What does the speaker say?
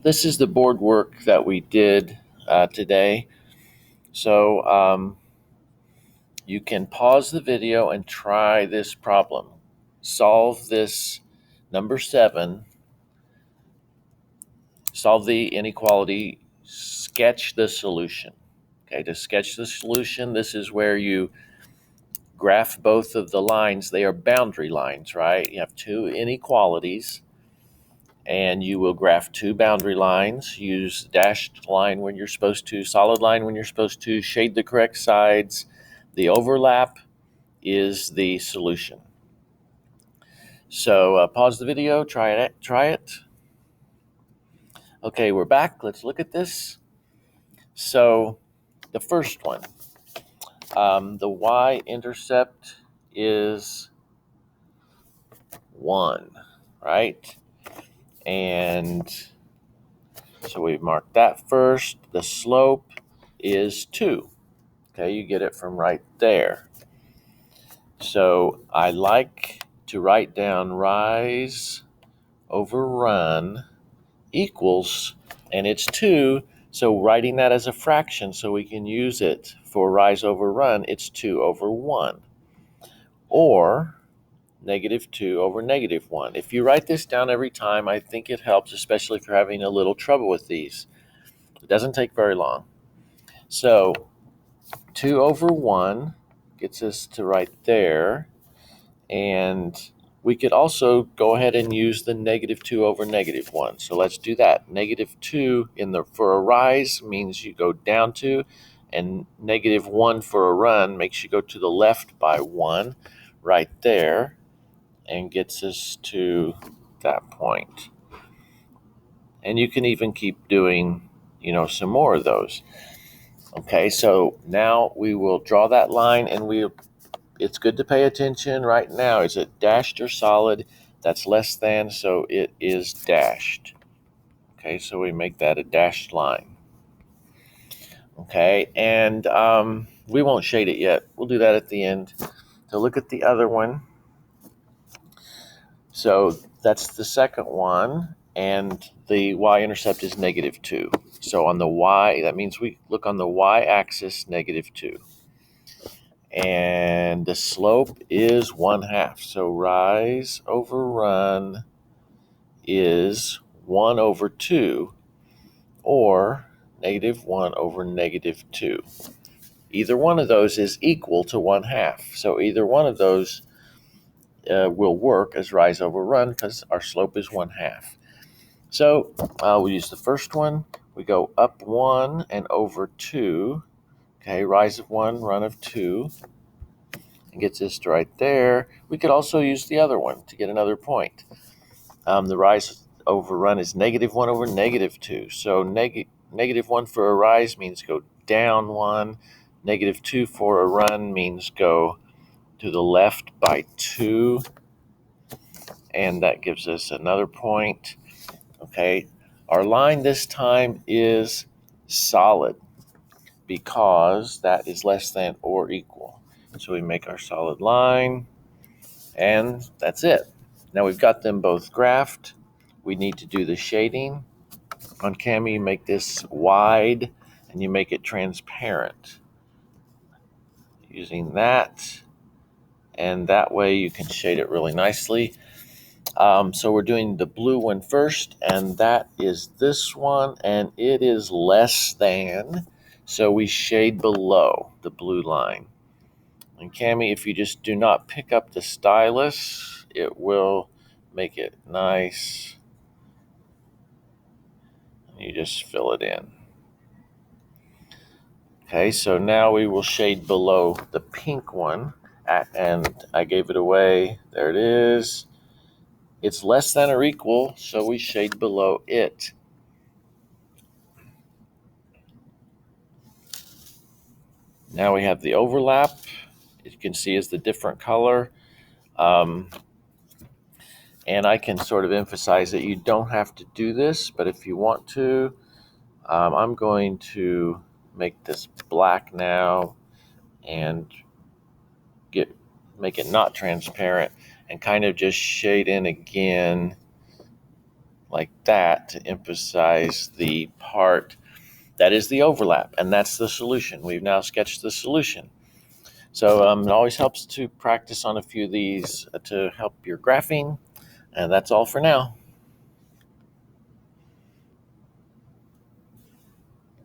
This is the board work that we did today. So you can pause the video and try this problem. Solve this number 7. Solve the inequality. Sketch the solution. Okay, to sketch the solution, this is where you graph both of the lines. They are boundary lines, right? You have two inequalities, and you will graph two boundary lines. Use dashed line when you're supposed to, solid line when you're supposed to, shade the correct sides. The overlap is the solution. So pause the video, try it. Okay, we're back. Let's look at this. So the first one, the y-intercept is 1, right? And so we've marked that first. The slope is 2. Okay, you get it from right there. So I like to write down rise over run equals, and it's 2, so writing that as a fraction so we can use it for rise over run, it's 2 over 1. Or -2 over -1. If you write this down every time, I think it helps, especially if you're having a little trouble with these. It doesn't take very long. So 2 over 1 gets us to right there. And we could also go ahead and use the -2 over -1. So let's do that. -2 for a rise means you go down 2, and -1 for a run makes you go to the left by 1 right there, and gets us to that point. And you can even keep doing, some more of those. Okay, so now we will draw that line, and it's good to pay attention right now. Is it dashed or solid? That's less than, so it is dashed. Okay, so we make that a dashed line. Okay, and we won't shade it yet. We'll do that at the end. So look at the other one. So that's the second one, and the y-intercept is -2. So on the y, that means we look on the y-axis, -2. And the slope is 1/2. So rise over run is 1 over 2, or -1 over -2. Either one of those is equal to 1/2. So either one of those will work as rise over run because our slope is 1/2. So we'll use the first one. We go up 1 and over 2. Okay, rise of 1, run of 2. And gets us to right there. We could also use the other one to get another point. The rise over run is -1 over -2. So -1 for a rise means go down 1. -2 for a run means go to the left by 2. And that gives us another point. Okay, our line this time is solid because that is less than or equal. So we make our solid line, and that's it. Now we've got them both graphed. We need to do the shading. On Cami, you make this wide and you make it transparent using that, and that way you can shade it really nicely. So we're doing the blue one first, and that is this one, and it is less than, so we shade below the blue line. And Cami, if you just do not pick up the stylus, it will make it nice. You just fill it in. Okay, so now we will shade below the pink one, and I gave it away. There it is. It's less than or equal, so we shade below it. Now we have the overlap. You can see is the different color. And I can sort of emphasize that you don't have to do this, but if you want to, I'm going to make this black now and make it not transparent and kind of just shade in again like that to emphasize the part that is the overlap, and that's the solution. We've now sketched the solution. So it always helps to practice on a few of these to help your graphing, and that's all for now.